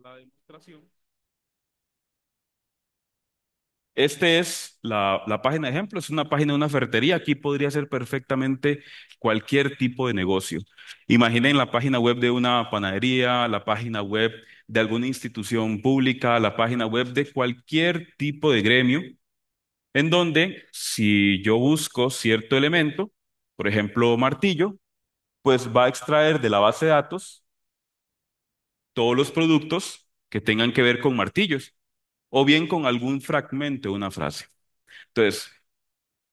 la demostración. Este es la página de ejemplo, es una página de una ferretería. Aquí podría ser perfectamente cualquier tipo de negocio. Imaginen la página web de una panadería, la página web de alguna institución pública, la página web de cualquier tipo de gremio, en donde si yo busco cierto elemento, por ejemplo, martillo, pues va a extraer de la base de datos todos los productos que tengan que ver con martillos o bien con algún fragmento de una frase. Entonces,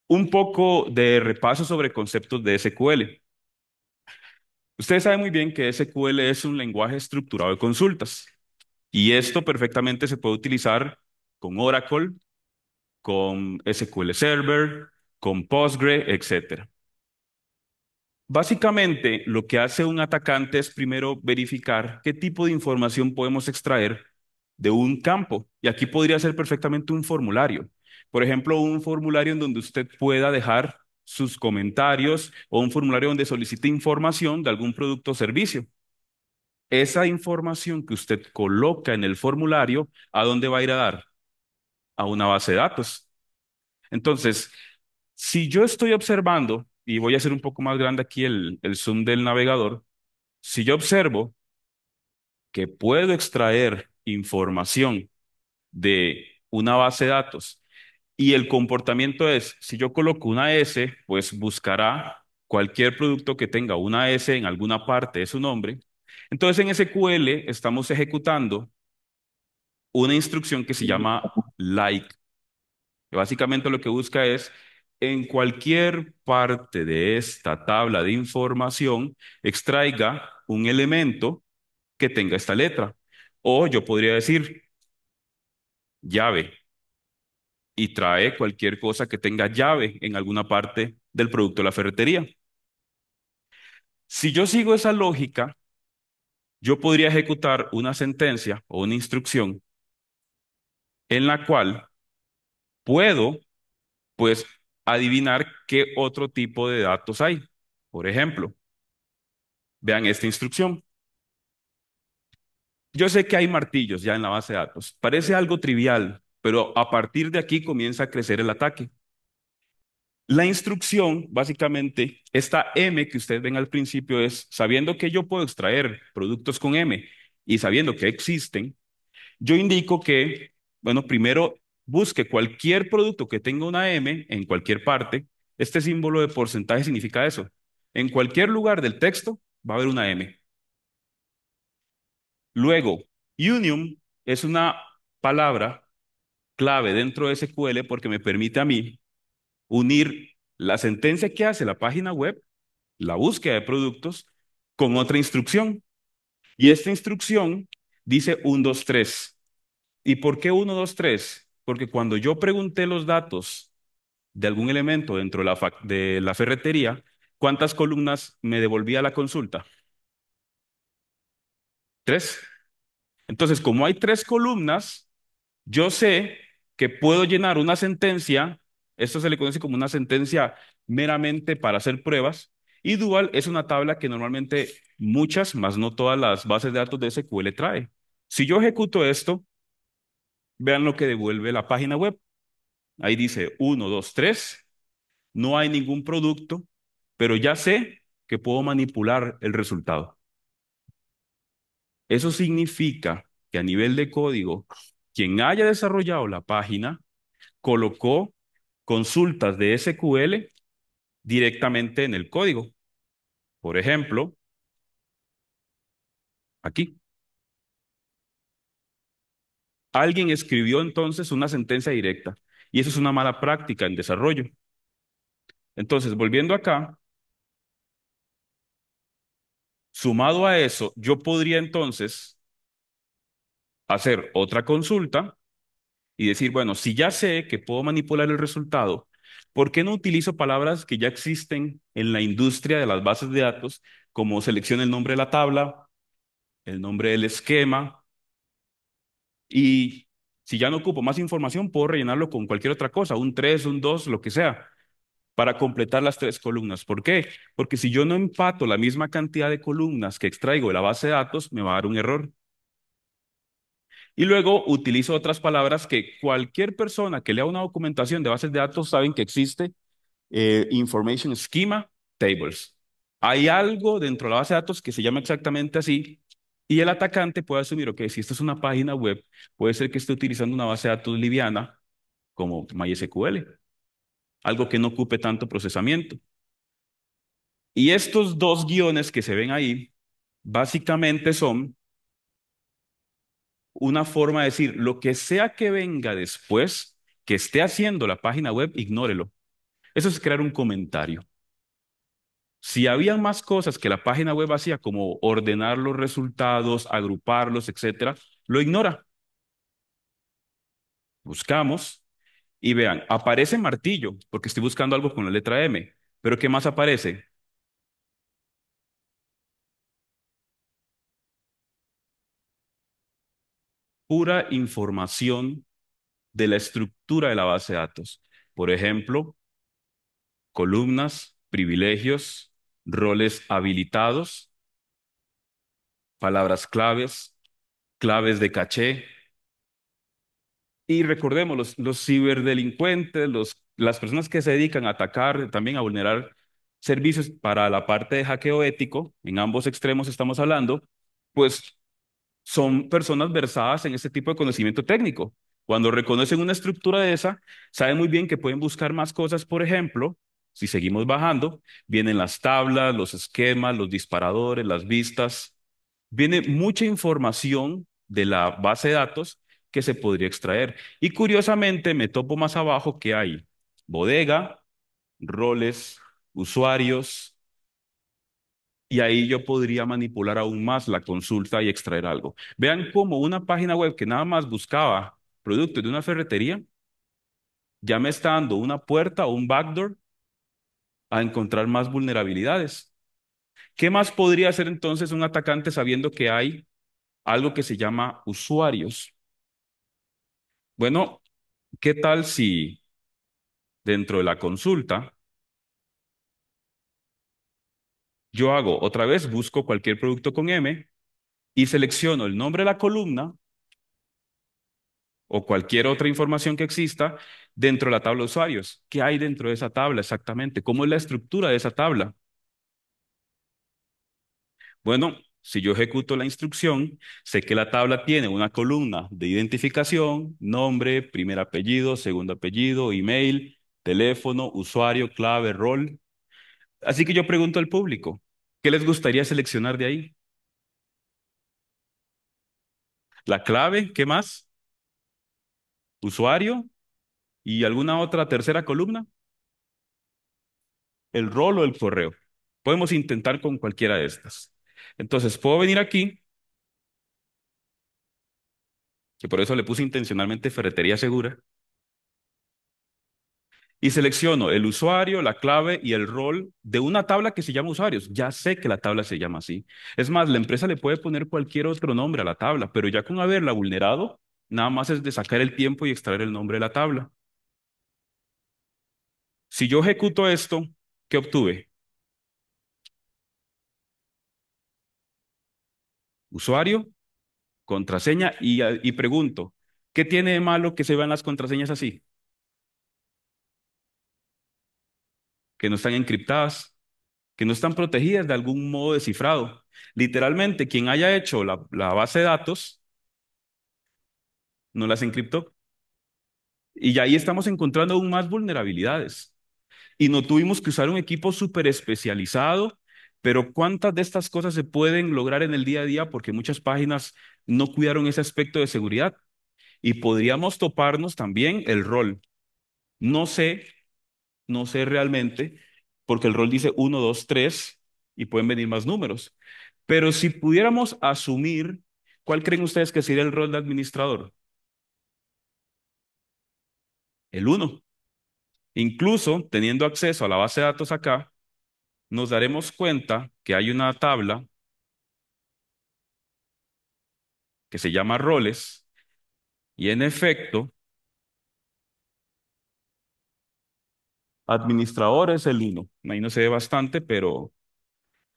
un poco de repaso sobre conceptos de SQL. Ustedes saben muy bien que SQL es un lenguaje estructurado de consultas y esto perfectamente se puede utilizar con Oracle, con SQL Server, con Postgre, etcétera. Básicamente, lo que hace un atacante es primero verificar qué tipo de información podemos extraer de un campo. Y aquí podría ser perfectamente un formulario. Por ejemplo, un formulario en donde usted pueda dejar sus comentarios o un formulario donde solicite información de algún producto o servicio. Esa información que usted coloca en el formulario, ¿a dónde va a ir a dar? A una base de datos. Entonces, si yo estoy observando, y voy a hacer un poco más grande aquí el zoom del navegador, si yo observo que puedo extraer información de una base de datos y el comportamiento es, si yo coloco una S, pues buscará cualquier producto que tenga una S en alguna parte de su nombre. Entonces en SQL estamos ejecutando una instrucción que se llama like, que básicamente lo que busca es en cualquier parte de esta tabla de información extraiga un elemento que tenga esta letra. O yo podría decir llave y trae cualquier cosa que tenga llave en alguna parte del producto de la ferretería. Si yo sigo esa lógica, yo podría ejecutar una sentencia o una instrucción en la cual puedo, pues, adivinar qué otro tipo de datos hay. Por ejemplo, vean esta instrucción. Yo sé que hay martillos ya en la base de datos. Parece algo trivial, pero a partir de aquí comienza a crecer el ataque. La instrucción, básicamente, esta M que ustedes ven al principio es, sabiendo que yo puedo extraer productos con M y sabiendo que existen, yo indico que, bueno, primero busque cualquier producto que tenga una M en cualquier parte. Este símbolo de porcentaje significa eso. En cualquier lugar del texto va a haber una M. Luego, union es una palabra clave dentro de SQL porque me permite a mí unir la sentencia que hace la página web, la búsqueda de productos, con otra instrucción. Y esta instrucción dice 1, 2, 3. ¿Y por qué 1, 2, 3? Porque cuando yo pregunté los datos de algún elemento dentro de de la ferretería, ¿cuántas columnas me devolvía la consulta? Tres. Entonces, como hay tres columnas, yo sé que puedo llenar una sentencia, esto se le conoce como una sentencia meramente para hacer pruebas, y dual es una tabla que normalmente muchas, más no todas las bases de datos de SQL trae. Si yo ejecuto esto, vean lo que devuelve la página web. Ahí dice 1, 2, 3, no hay ningún producto, pero ya sé que puedo manipular el resultado. Eso significa que a nivel de código, quien haya desarrollado la página colocó consultas de SQL directamente en el código. Por ejemplo, aquí. Alguien escribió entonces una sentencia directa y eso es una mala práctica en desarrollo. Entonces, volviendo acá, sumado a eso, yo podría entonces hacer otra consulta y decir, bueno, si ya sé que puedo manipular el resultado, ¿por qué no utilizo palabras que ya existen en la industria de las bases de datos, como selecciona el nombre de la tabla, el nombre del esquema? Y si ya no ocupo más información, puedo rellenarlo con cualquier otra cosa, un 3, un 2, lo que sea, para completar las tres columnas. ¿Por qué? Porque si yo no empato la misma cantidad de columnas que extraigo de la base de datos, me va a dar un error. Y luego utilizo otras palabras que cualquier persona que lea una documentación de bases de datos saben que existe, Information Schema Tables. Hay algo dentro de la base de datos que se llama exactamente así y el atacante puede asumir, ok, si esta es una página web, puede ser que esté utilizando una base de datos liviana como MySQL, algo que no ocupe tanto procesamiento. Y estos dos guiones que se ven ahí, básicamente son una forma de decir, lo que sea que venga después, que esté haciendo la página web, ignórelo. Eso es crear un comentario. Si había más cosas que la página web hacía, como ordenar los resultados, agruparlos, etcétera, lo ignora. Buscamos y vean, aparece martillo, porque estoy buscando algo con la letra M. Pero ¿qué más aparece? Pura información de la estructura de la base de datos. Por ejemplo, columnas, privilegios, roles habilitados, palabras claves, claves de caché. Y recordemos, los ciberdelincuentes, las personas que se dedican a atacar, también a vulnerar servicios para la parte de hackeo ético, en ambos extremos estamos hablando, pues son personas versadas en este tipo de conocimiento técnico. Cuando reconocen una estructura de esa, saben muy bien que pueden buscar más cosas. Por ejemplo, si seguimos bajando, vienen las tablas, los esquemas, los disparadores, las vistas. Viene mucha información de la base de datos que se podría extraer. Y curiosamente, me topo más abajo que hay bodega, roles, usuarios, y ahí yo podría manipular aún más la consulta y extraer algo. Vean cómo una página web que nada más buscaba productos de una ferretería, ya me está dando una puerta o un backdoor a encontrar más vulnerabilidades. ¿Qué más podría hacer entonces un atacante sabiendo que hay algo que se llama usuarios? Bueno, ¿qué tal si dentro de la consulta yo hago otra vez, busco cualquier producto con M y selecciono el nombre de la columna o cualquier otra información que exista dentro de la tabla de usuarios? ¿Qué hay dentro de esa tabla exactamente? ¿Cómo es la estructura de esa tabla? Bueno, si yo ejecuto la instrucción, sé que la tabla tiene una columna de identificación, nombre, primer apellido, segundo apellido, email, teléfono, usuario, clave, rol. Así que yo pregunto al público, ¿qué les gustaría seleccionar de ahí? ¿La clave? ¿Qué más? ¿Usuario? ¿Y alguna otra tercera columna? ¿El rol o el correo? Podemos intentar con cualquiera de estas. Entonces, puedo venir aquí, que por eso le puse intencionalmente ferretería segura, y selecciono el usuario, la clave y el rol de una tabla que se llama usuarios. Ya sé que la tabla se llama así. Es más, la empresa le puede poner cualquier otro nombre a la tabla, pero ya con haberla vulnerado, nada más es de sacar el tiempo y extraer el nombre de la tabla. Si yo ejecuto esto, ¿qué obtuve? Usuario, contraseña y pregunto, ¿qué tiene de malo que se vean las contraseñas así? Que no están encriptadas, que no están protegidas de algún modo de cifrado. Literalmente, quien haya hecho la base de datos no las encriptó. Y ya ahí estamos encontrando aún más vulnerabilidades. Y no tuvimos que usar un equipo súper especializado, pero ¿cuántas de estas cosas se pueden lograr en el día a día? Porque muchas páginas no cuidaron ese aspecto de seguridad. Y podríamos toparnos también el rol. No sé, no sé realmente, porque el rol dice uno, 2, 3 y pueden venir más números. Pero si pudiéramos asumir, ¿cuál creen ustedes que sería el rol de administrador? El uno. Incluso teniendo acceso a la base de datos acá, nos daremos cuenta que hay una tabla que se llama roles y en efecto, administrador es el uno. Ahí no se ve bastante, pero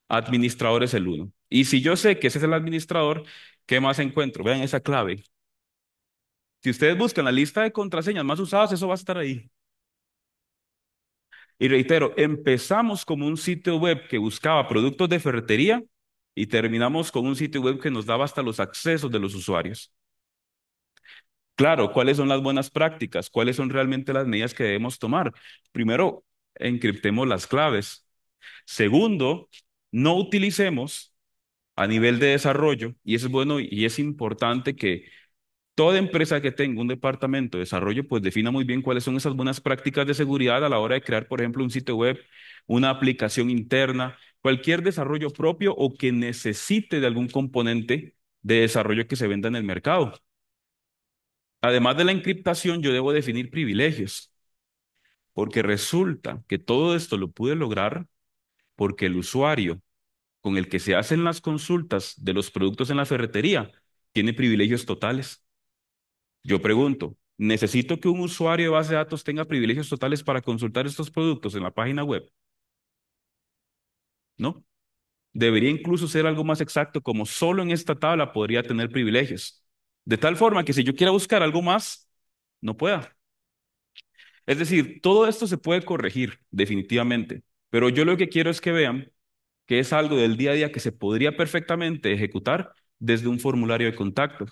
administrador es el uno. Y si yo sé que ese es el administrador, ¿qué más encuentro? Vean esa clave. Si ustedes buscan la lista de contraseñas más usadas, eso va a estar ahí. Y reitero, empezamos como un sitio web que buscaba productos de ferretería y terminamos con un sitio web que nos daba hasta los accesos de los usuarios. Claro, ¿cuáles son las buenas prácticas? ¿Cuáles son realmente las medidas que debemos tomar? Primero, encriptemos las claves. Segundo, no utilicemos a nivel de desarrollo, y eso es bueno y es importante que toda empresa que tenga un departamento de desarrollo, pues defina muy bien cuáles son esas buenas prácticas de seguridad a la hora de crear, por ejemplo, un sitio web, una aplicación interna, cualquier desarrollo propio o que necesite de algún componente de desarrollo que se venda en el mercado. Además de la encriptación, yo debo definir privilegios, porque resulta que todo esto lo pude lograr porque el usuario con el que se hacen las consultas de los productos en la ferretería tiene privilegios totales. Yo pregunto, ¿necesito que un usuario de base de datos tenga privilegios totales para consultar estos productos en la página web? ¿No? Debería incluso ser algo más exacto, como solo en esta tabla podría tener privilegios. De tal forma que si yo quiera buscar algo más, no pueda. Es decir, todo esto se puede corregir, definitivamente. Pero yo lo que quiero es que vean que es algo del día a día que se podría perfectamente ejecutar desde un formulario de contacto.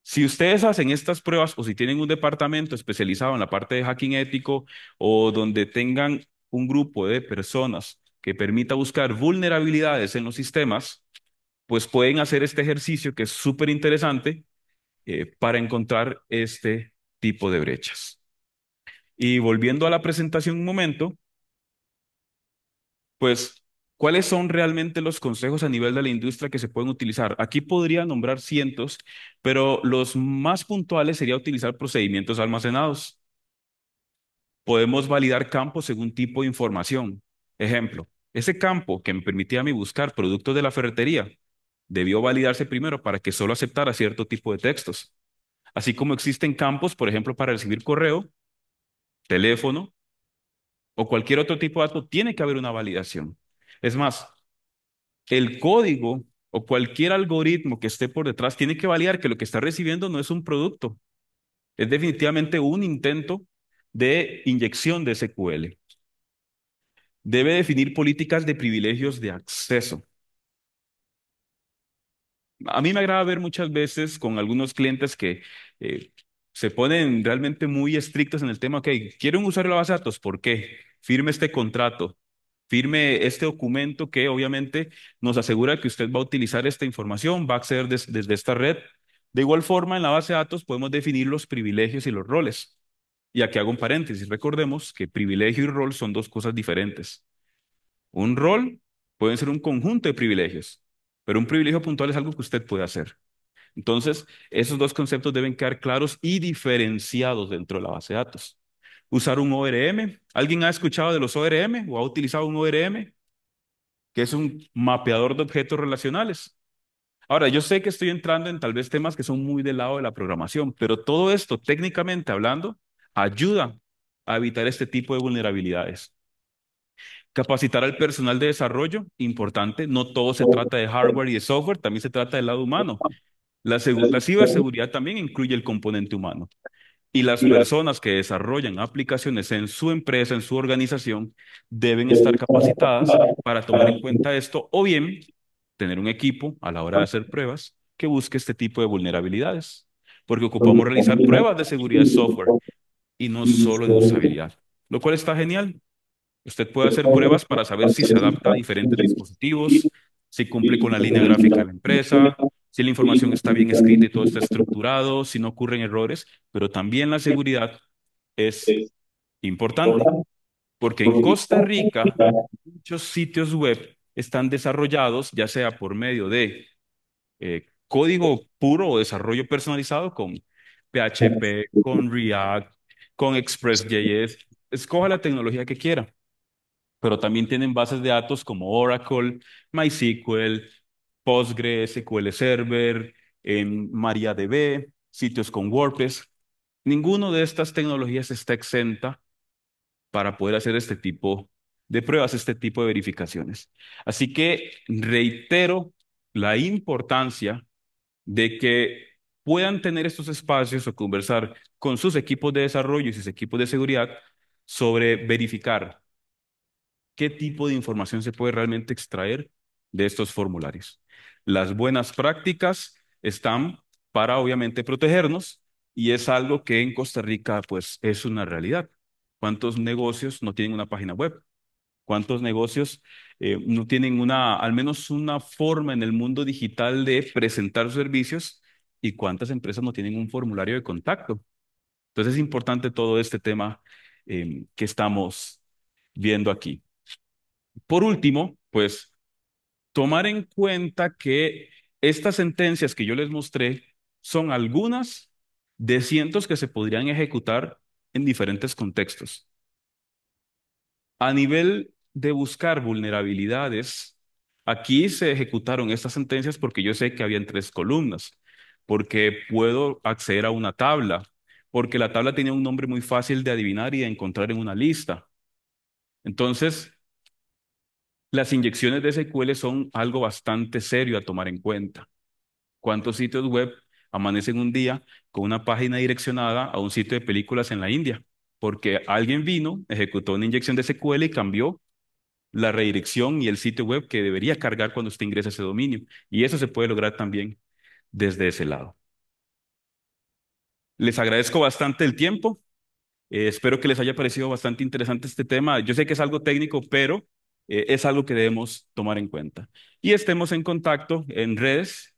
Si ustedes hacen estas pruebas o si tienen un departamento especializado en la parte de hacking ético o donde tengan un grupo de personas que permita buscar vulnerabilidades en los sistemas, pues pueden hacer este ejercicio que es súper interesante para encontrar este tipo de brechas. Y volviendo a la presentación un momento, pues, ¿cuáles son realmente los consejos a nivel de la industria que se pueden utilizar? Aquí podría nombrar cientos, pero los más puntuales sería utilizar procedimientos almacenados. Podemos validar campos según tipo de información. Ejemplo, ese campo que me permitía a mí buscar productos de la ferretería debió validarse primero para que solo aceptara cierto tipo de textos. Así como existen campos, por ejemplo, para recibir correo, teléfono o cualquier otro tipo de dato, tiene que haber una validación. Es más, el código o cualquier algoritmo que esté por detrás tiene que validar que lo que está recibiendo no es un producto, es definitivamente un intento de inyección de SQL. Debe definir políticas de privilegios de acceso. A mí me agrada ver muchas veces con algunos clientes que se ponen realmente muy estrictos en el tema, ok, quiero un usuario de la base de datos, ¿por qué? Firme este contrato, firme este documento que obviamente nos asegura que usted va a utilizar esta información, va a acceder desde esta red. De igual forma, en la base de datos podemos definir los privilegios y los roles. Y aquí hago un paréntesis, recordemos que privilegio y rol son dos cosas diferentes. Un rol puede ser un conjunto de privilegios, pero un privilegio puntual es algo que usted puede hacer. Entonces, esos dos conceptos deben quedar claros y diferenciados dentro de la base de datos. Usar un ORM. ¿Alguien ha escuchado de los ORM o ha utilizado un ORM? Que es un mapeador de objetos relacionales. Ahora, yo sé que estoy entrando en tal vez temas que son muy del lado de la programación, pero todo esto, técnicamente hablando, ayuda a evitar este tipo de vulnerabilidades. Capacitar al personal de desarrollo, importante, no todo se trata de hardware y de software, también se trata del lado humano. La ciberseguridad también incluye el componente humano. Y las personas que desarrollan aplicaciones en su empresa, en su organización, deben estar capacitadas para tomar en cuenta esto o bien tener un equipo a la hora de hacer pruebas que busque este tipo de vulnerabilidades. Porque ocupamos realizar pruebas de seguridad de software y no solo de usabilidad, lo cual está genial. Usted puede hacer pruebas para saber si se adapta a diferentes dispositivos, si cumple con la línea gráfica de la empresa, si la información está bien escrita y todo está estructurado, si no ocurren errores, pero también la seguridad es importante, porque en Costa Rica muchos sitios web están desarrollados ya sea por medio de código puro o desarrollo personalizado con PHP, con React, con Express.js. Escoja la tecnología que quiera, pero también tienen bases de datos como Oracle, MySQL, PostgreSQL Server, MariaDB, sitios con WordPress. Ninguna de estas tecnologías está exenta para poder hacer este tipo de pruebas, este tipo de verificaciones. Así que reitero la importancia de que puedan tener estos espacios o conversar con sus equipos de desarrollo y sus equipos de seguridad sobre verificar qué tipo de información se puede realmente extraer de estos formularios. Las buenas prácticas están para obviamente protegernos y es algo que en Costa Rica pues es una realidad. ¿Cuántos negocios no tienen una página web? ¿Cuántos negocios no tienen al menos una forma en el mundo digital de presentar sus servicios? ¿Y cuántas empresas no tienen un formulario de contacto? Entonces es importante todo este tema que estamos viendo aquí. Por último, pues tomar en cuenta que estas sentencias que yo les mostré son algunas de cientos que se podrían ejecutar en diferentes contextos. A nivel de buscar vulnerabilidades, aquí se ejecutaron estas sentencias porque yo sé que habían tres columnas, porque puedo acceder a una tabla, porque la tabla tenía un nombre muy fácil de adivinar y de encontrar en una lista. Entonces, las inyecciones de SQL son algo bastante serio a tomar en cuenta. ¿Cuántos sitios web amanecen un día con una página direccionada a un sitio de películas en la India? Porque alguien vino, ejecutó una inyección de SQL y cambió la redirección y el sitio web que debería cargar cuando usted ingresa a ese dominio. Y eso se puede lograr también desde ese lado. Les agradezco bastante el tiempo. Espero que les haya parecido bastante interesante este tema. Yo sé que es algo técnico, pero es algo que debemos tomar en cuenta. Y estemos en contacto en redes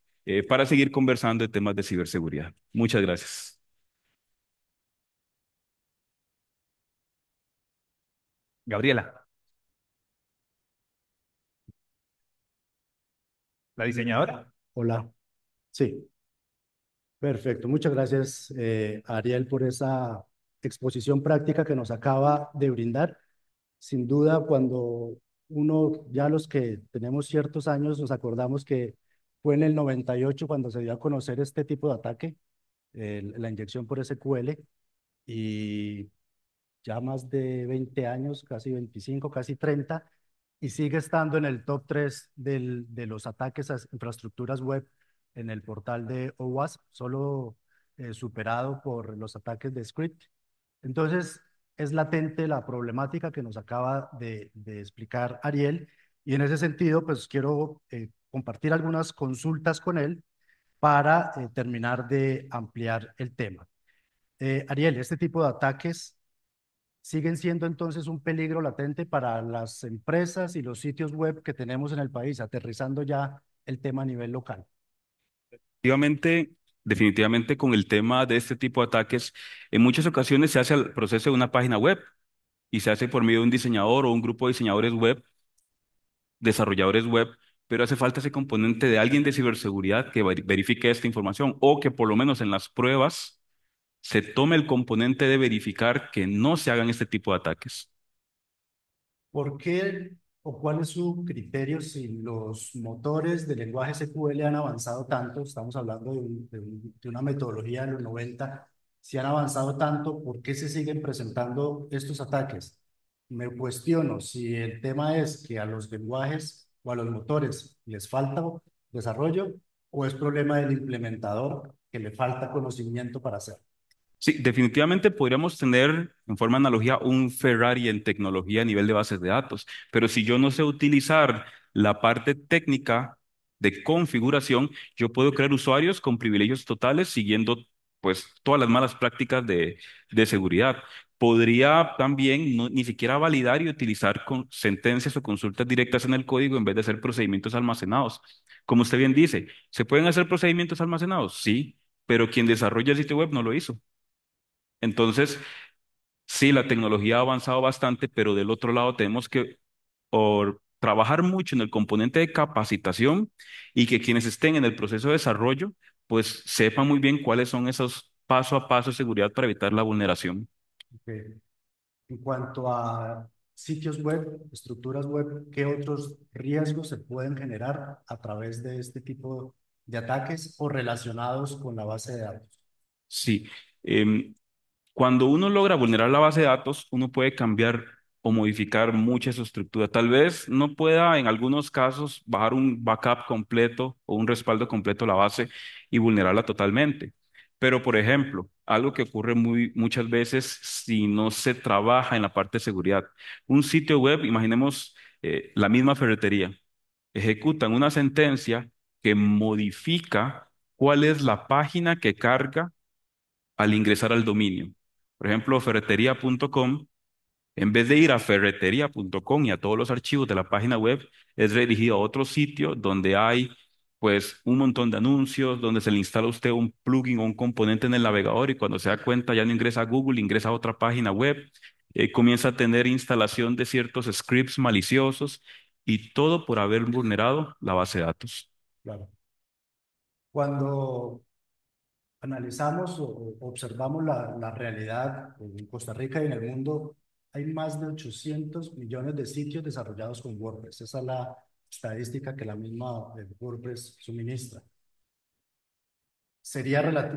para seguir conversando de temas de ciberseguridad. Muchas gracias. Gabriela, la diseñadora. Hola, sí, perfecto. Muchas gracias, Ariel, por esa exposición práctica que nos acaba de brindar. Sin duda, cuando uno, ya los que tenemos ciertos años, nos acordamos que fue en el 98 cuando se dio a conocer este tipo de ataque, la inyección por SQL, y ya más de 20 años, casi 25, casi 30, y sigue estando en el top 3 de los ataques a infraestructuras web en el portal de OWASP, solo superado por los ataques de script. Entonces, es latente la problemática que nos acaba de explicar Ariel, y en ese sentido, pues quiero compartir algunas consultas con él para terminar de ampliar el tema. Ariel, este tipo de ataques siguen siendo entonces un peligro latente para las empresas y los sitios web que tenemos en el país, aterrizando ya el tema a nivel local. Definitivamente, definitivamente con el tema de este tipo de ataques, en muchas ocasiones se hace el proceso de una página web y se hace por medio de un diseñador o un grupo de diseñadores web, desarrolladores web, pero hace falta ese componente de alguien de ciberseguridad que verifique esta información o que por lo menos en las pruebas se tome el componente de verificar que no se hagan este tipo de ataques. ¿Por qué o cuál es su criterio si los motores de lenguaje SQL han avanzado tanto? Estamos hablando de una metodología de los 90. Si han avanzado tanto, ¿por qué se siguen presentando estos ataques? Me cuestiono si el tema es que a los lenguajes o a los motores les falta desarrollo, o es problema del implementador que le falta conocimiento para hacerlo. Sí, definitivamente podríamos tener en forma de analogía un Ferrari en tecnología a nivel de bases de datos, pero si yo no sé utilizar la parte técnica de configuración, yo puedo crear usuarios con privilegios totales siguiendo pues todas las malas prácticas de seguridad. Podría también ni siquiera validar y utilizar sentencias o consultas directas en el código en vez de hacer procedimientos almacenados. Como usted bien dice, ¿se pueden hacer procedimientos almacenados? Sí, pero quien desarrolla el sitio web no lo hizo. Entonces, sí, la tecnología ha avanzado bastante, pero del otro lado tenemos que trabajar mucho en el componente de capacitación y que quienes estén en el proceso de desarrollo, pues sepan muy bien cuáles son esos paso a paso de seguridad para evitar la vulneración. Ok. En cuanto a sitios web, estructuras web, ¿qué otros riesgos se pueden generar a través de este tipo de ataques o relacionados con la base de datos? Sí, em, cuando uno logra vulnerar la base de datos, uno puede cambiar o modificar mucha su estructura. Tal vez no pueda en algunos casos bajar un backup completo o un respaldo completo a la base y vulnerarla totalmente. Pero, por ejemplo, algo que ocurre muchas veces si no se trabaja en la parte de seguridad. Un sitio web, imaginemos la misma ferretería, ejecutan una sentencia que modifica cuál es la página que carga al ingresar al dominio. Por ejemplo, ferretería.com, en vez de ir a ferretería.com y a todos los archivos de la página web, es dirigido a otro sitio donde hay pues un montón de anuncios, donde se le instala a usted un plugin o un componente en el navegador y cuando se da cuenta ya no ingresa a Google, ingresa a otra página web, comienza a tener instalación de ciertos scripts maliciosos y todo por haber vulnerado la base de datos. Claro. Cuando analizamos o observamos la realidad en Costa Rica y en el mundo, hay más de 800 millones de sitios desarrollados con WordPress. Esa es la estadística que la misma WordPress suministra.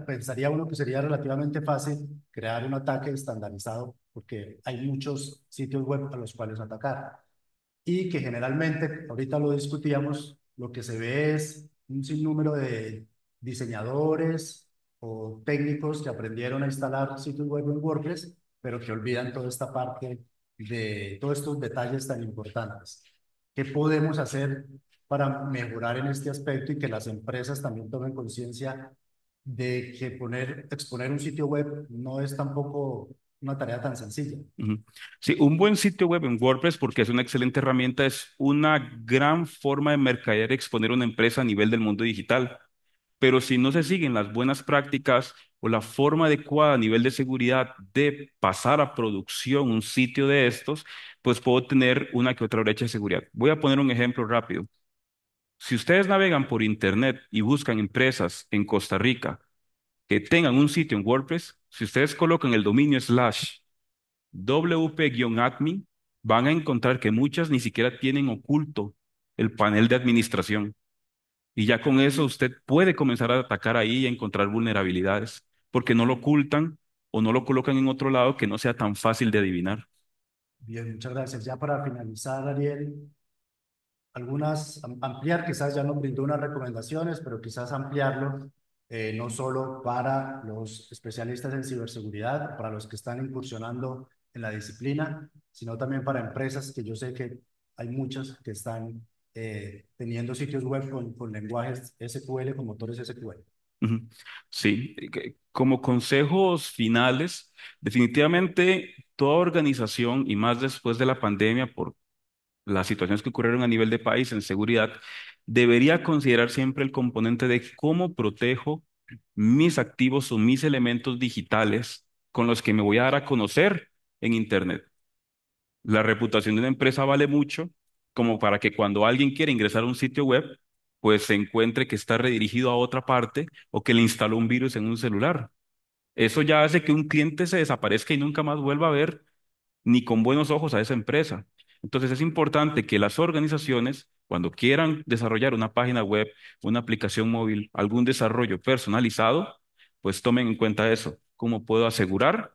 Pensaría uno que sería relativamente fácil crear un ataque estandarizado porque hay muchos sitios web a los cuales atacar y que generalmente, ahorita lo discutíamos, lo que se ve es un sinnúmero de diseñadores o técnicos que aprendieron a instalar sitios web en WordPress, pero que olvidan toda esta parte de todos estos detalles tan importantes. ¿Qué podemos hacer para mejorar en este aspecto y que las empresas también tomen conciencia de que exponer un sitio web no es tampoco una tarea tan sencilla? Ujú. Sí, un buen sitio web en WordPress, porque es una excelente herramienta, es una gran forma de mercadear y exponer una empresa a nivel del mundo digital. Pero si no se siguen las buenas prácticas o la forma adecuada a nivel de seguridad de pasar a producción un sitio de estos, pues puedo tener una que otra brecha de seguridad. Voy a poner un ejemplo rápido. Si ustedes navegan por Internet y buscan empresas en Costa Rica que tengan un sitio en WordPress, si ustedes colocan el dominio slash WP-admin, van a encontrar que muchas ni siquiera tienen oculto el panel de administración. Y ya con eso usted puede comenzar a atacar ahí y a encontrar vulnerabilidades, porque no lo ocultan o no lo colocan en otro lado que no sea tan fácil de adivinar. Bien, muchas gracias. Ya para finalizar, Ariel, ampliar, quizás ya nos brindó unas recomendaciones, pero quizás ampliarlo no solo para los especialistas en ciberseguridad, para los que están incursionando en la disciplina, sino también para empresas que yo sé que hay muchas que están teniendo sitios web con lenguajes SQL, con motores SQL. Ujú. Sí, como consejos finales, definitivamente toda organización y más después de la pandemia por las situaciones que ocurrieron a nivel de país en seguridad, debería considerar siempre el componente de cómo protejo mis activos o mis elementos digitales con los que me voy a dar a conocer en Internet. La reputación de una empresa vale mucho como para que cuando alguien quiera ingresar a un sitio web, pues se encuentre que está redirigido a otra parte o que le instaló un virus en un celular. Eso ya hace que un cliente se desaparezca y nunca más vuelva a ver ni con buenos ojos a esa empresa. Entonces es importante que las organizaciones, cuando quieran desarrollar una página web, una aplicación móvil, algún desarrollo personalizado, pues tomen en cuenta eso. ¿Cómo puedo asegurar?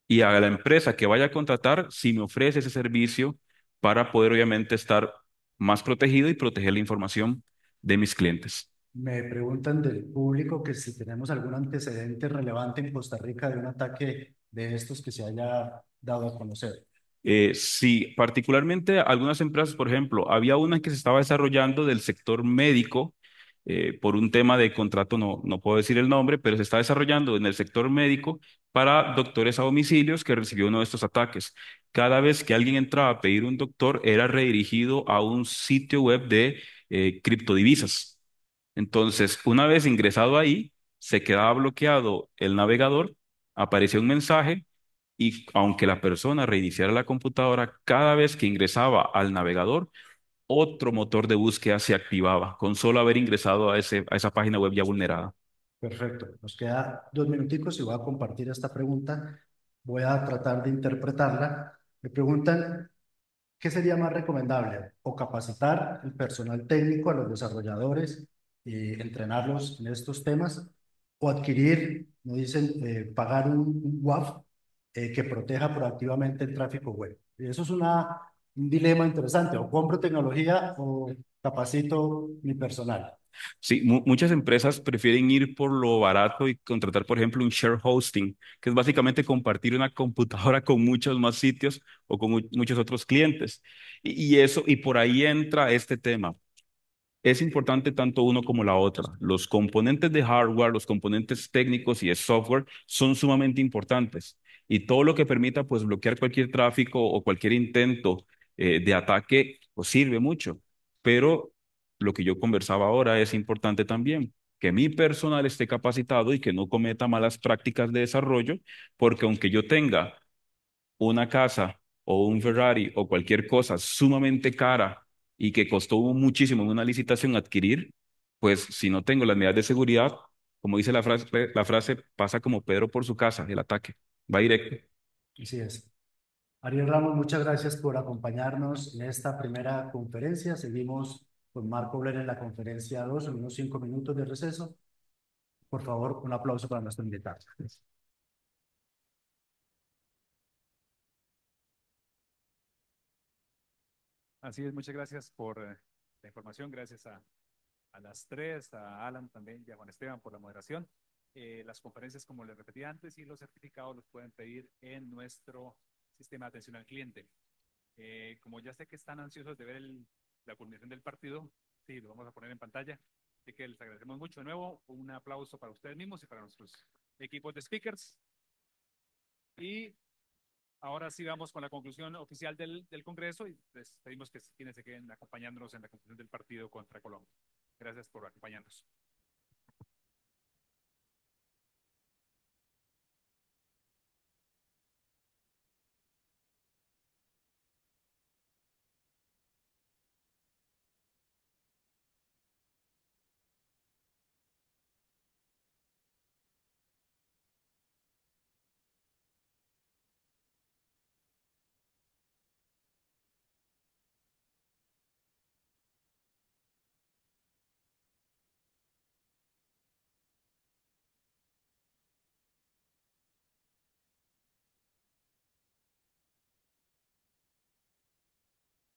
Y a la empresa que vaya a contratar, si me ofrece ese servicio para poder obviamente estar más protegido y proteger la información de mis clientes. Me preguntan del público que si tenemos algún antecedente relevante en Costa Rica de un ataque de estos que se haya dado a conocer. Sí, particularmente algunas empresas, por ejemplo, había una que se estaba desarrollando del sector médico, por un tema de contrato, no puedo decir el nombre, pero se está desarrollando en el sector médico para doctores a domicilios que recibió uno de estos ataques. Cada vez que alguien entraba a pedir un doctor, era redirigido a un sitio web de criptodivisas. Entonces, una vez ingresado ahí, se quedaba bloqueado el navegador, aparecía un mensaje y aunque la persona reiniciara la computadora, cada vez que ingresaba al navegador, otro motor de búsqueda se activaba con solo haber ingresado a esa página web ya vulnerada. Perfecto. Nos queda 2 minuticos y voy a compartir esta pregunta. Voy a tratar de interpretarla. Me preguntan, ¿qué sería más recomendable? ¿O capacitar el personal técnico a los desarrolladores y entrenarlos en estos temas? ¿O adquirir, me dicen, pagar un WAF que proteja proactivamente el tráfico web? Y eso es una un dilema interesante, o compro tecnología o capacito mi personal. Sí, muchas empresas prefieren ir por lo barato y contratar, por ejemplo, un share hosting, que es básicamente compartir una computadora con muchos más sitios o con muchos otros clientes. Y eso, y por ahí entra este tema. Es importante tanto uno como la otra. Los componentes de hardware, los componentes técnicos y de software son sumamente importantes. Y todo lo que permita pues bloquear cualquier tráfico o cualquier intento de ataque pues sirve mucho. Pero lo que yo conversaba ahora es importante también, que mi personal esté capacitado y que no cometa malas prácticas de desarrollo, porque aunque yo tenga una casa o un Ferrari o cualquier cosa sumamente cara y que costó muchísimo en una licitación adquirir, pues si no tengo las medidas de seguridad, como dice la frase pasa como Pedro por su casa, el ataque, va directo. Así es. Ariel Ramos, muchas gracias por acompañarnos en esta primera conferencia. Seguimos con Marco Blair en la conferencia 2 en unos 5 minutos de receso. Por favor, un aplauso para nuestro invitado. Así es, muchas gracias por la información, gracias a las tres, a Alan también y a Juan Esteban por la moderación. Las conferencias, como les repetí antes, y los certificados los pueden pedir en nuestro sistema de atención al cliente. Como ya sé que están ansiosos de ver la culminación del partido, sí, lo vamos a poner en pantalla. Así que les agradecemos mucho de nuevo. Un aplauso para ustedes mismos y para nuestros equipos de speakers. Y ahora sí vamos con la conclusión oficial del Congreso y les pedimos que quienes se queden acompañándonos en la conclusión del partido contra Colombia. Gracias por acompañarnos.